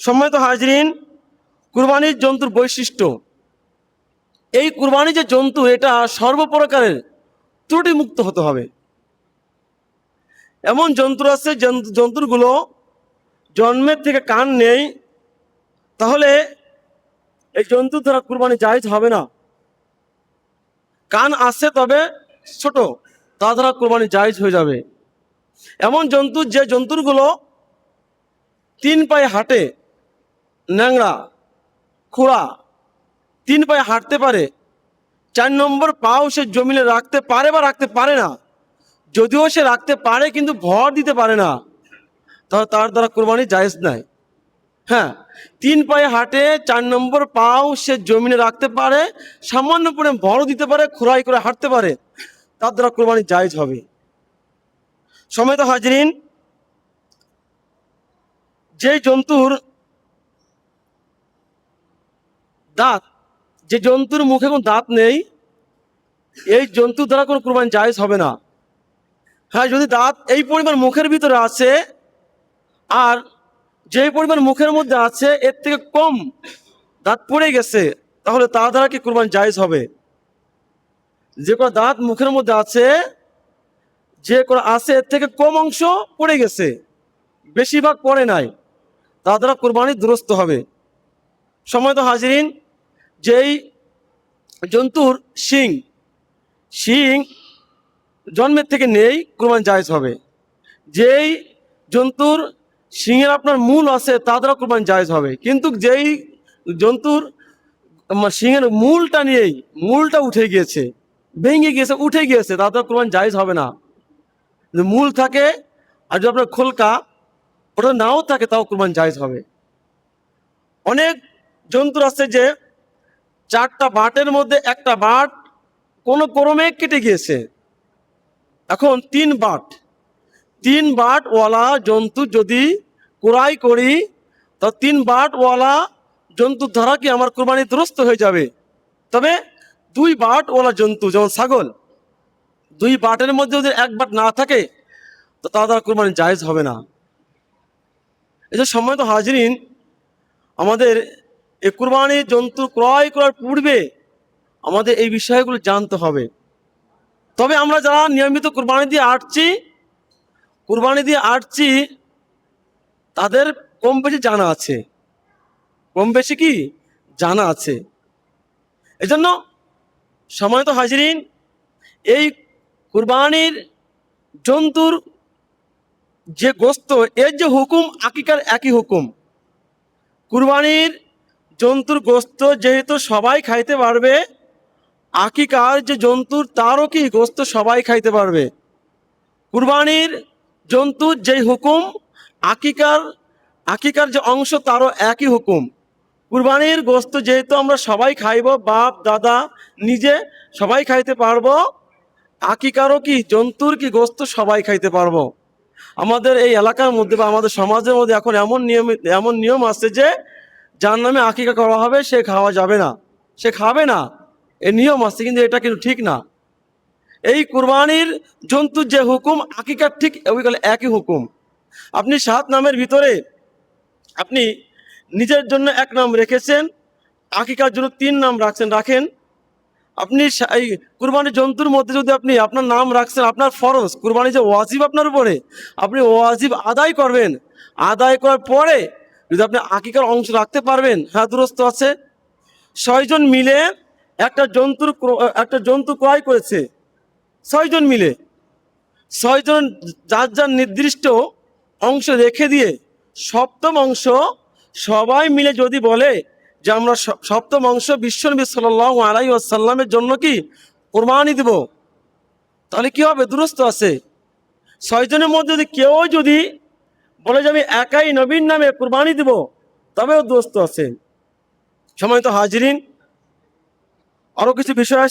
সম্মানিত হাজরিন, কুরবানির জন্তুর বৈশিষ্ট্য, এই কুরবানি যে জন্তু এটা সর্বপ্রকারের ত্রুটিমুক্ত হতে হবে। এমন জন্তু আছে জন্তুগুলো জন্মের থেকে কান নেই, তাহলে এই জন্তুর দ্বারা কুরবানি জায়েজ হবে না। কান আছে তবে ছোট, তা দ্বারা কুরবানি জায়েজ হয়ে যাবে। এমন জন্তু যে জন্তুগুলো 3 পায়ে হাঁটে, ন্যাংরা খোড়া, 3 পায়ে হাঁটতে পারে, 4 নম্বর পাও সে জমিনে রাখতে পারে বা রাখতে পারে না, যদিও সে রাখতে পারে কিন্তু ভর দিতে পারে না, তাহলে তার দ্বারা কুরবানি জায়েজ নাই। হ্যাঁ, 3 পায়ে হাঁটে, 4 নম্বর পাও সে জমিনে রাখতে পারে, সামান্য পরিমাণ ভরও দিতে পারে, খোড়াই করে হাঁটতে পারে, তার দ্বারা কুরবানি জায়েজ হবে। সম্মানিত হাজরিন, যে জন্তুর দাঁত, যে জন্তুর মুখে কোনো দাঁত নেই, এই জন্তুর দ্বারা কোনো কুরবানি জায়েজ হবে না। হ্যাঁ, যদি দাঁত এই পরিমাণ মুখের ভিতরে আছে আর যেই পরিমাণ মুখের মধ্যে আছে এর থেকে কম দাঁত পড়ে গেছে, তাহলে তার দ্বারা কি কুরবানি জায়েজ হবে? যে কোনো দাঁত মুখের মধ্যে আছে, যে কোনো আছে এর থেকে কম অংশ পড়ে গেছে, বেশিরভাগ পড়ে নাই, তার দ্বারা কুরবানি দুরস্ত হবে। সম্মানিত হাজিরিন, যেই জন্তুর শিং জন্মের থেকে নেই, কুরবানি জায়েজ হবে। যেই জন্তুর শিংয়ের আপনার মূল আছে, তা দ্বারা কুরবানি জায়েজ হবে। কিন্তু যেই জন্তুর শিংয়ের মূলটা নিয়েই, মূলটা উঠে গিয়েছে, ভেঙে গিয়েছে, উঠে গিয়েছে, তা দ্বারা কুরবানি জায়েজ হবে না। যদি মূল থাকে আর যদি আপনার খোলকা ওটা নাও থাকে, তাও কুরবানি জায়েজ হবে। অনেক জন্তুর আছে যে 4টা বাটের মধ্যে একটা বাট কোনো ক্রমে কেটে গিয়েছে, এখন 3 বাটওয়ালা জন্তু যদি ক্রয় করি, তা 3 বাটওয়ালা জন্তুর দ্বারা কি আমার কুরবানি দুরস্ত হয়ে যাবে। তবে 2 বাটওয়ালা জন্তু যেমন ছাগল, 2 বাটের মধ্যে যদি 1 বাট না থাকে, তো তা দ্বারা কুরবানি জায়েজ হবে না। এই যে সম্মানিত হাজরিন, আমাদের এই কুরবানির জন্তু ক্রয় করার পূর্বে আমাদের এই বিষয়গুলো জানতে হবে। তবে আমরা যারা নিয়মিত কুরবানি দিয়ে আসছি তাদের কম বেশি জানা আছে। এজন্য সম্মানিত হাজিরিন, এই কুরবানির জন্তুর যে গোস্ত, এর যে হুকুম আকিকার একই হুকুম। কুরবানির জন্তুর গোস্ত যেহেতু সবাই খাইতে পারবে, আকিকার যে জন্তুর তারও কি গোস্ত সবাই খাইতে পারবে। কুরবানির জন্তুর যেই হুকুম, আকিকার যে অংশ তারও একই হুকুম। কুরবানির গোস্ত যেহেতু আমরা সবাই খাইব, বাপ দাদা নিজে সবাই খাইতে পারবো, আকিকারও কি জন্তুর কি গোস্ত সবাই খাইতে পারবো। আমাদের এই এলাকার মধ্যে বা আমাদের সমাজের মধ্যে এখন এমন নিয়ম আছে যে যার নামে আকিকা করা হবে সে খাওয়া যাবে না, সে খাবে না, এই নিয়ম আছে, কিন্তু এটা কিন্তু ঠিক না। এই কুরবানির জন্তুর যে হুকুম, আকিকার ঠিক ওইগুলো একই হুকুম। আপনি 7 নামের ভিতরে আপনি নিজের জন্য 1 নাম রেখেছেন, আকিকার জন্য 3 নাম রাখেন। আপনি এই কুরবানির জন্তুর মধ্যে যদি আপনি আপনার নাম রাখছেন, আপনার ফরজ কুরবানি যে ওয়াজিব আপনার উপরে, আপনি ওয়াজিব আদায় করবেন। আদায় করার পরে যদি আপনি আকিকার অংশ রাখতে পারবেন, হ্যাঁ দুরস্ত আছে। 6 জন মিলে একটা জন্তু ক্রয় করেছে, 6 জন মিলে, 6 জন যার নির্দিষ্ট অংশ রেখে দিয়ে 7ম অংশ সবাই মিলে যদি বলে যে আমরা 7ম অংশ বিশ্বনবী সাল্লাল্লাহু আলাইহি ওয়াসাল্লামের জন্য কি কুরবানি দেব, তাহলে কি হবে? দুরস্ত আছে। 6 জনের মধ্যে যদি কেউ বলে যে আমি একাই নবীর নামে কুরবানি দেব, তবেও দুরস্ত আছে। সম্মানিত হাজিরিন, আরো কিছু বিষয় আছে।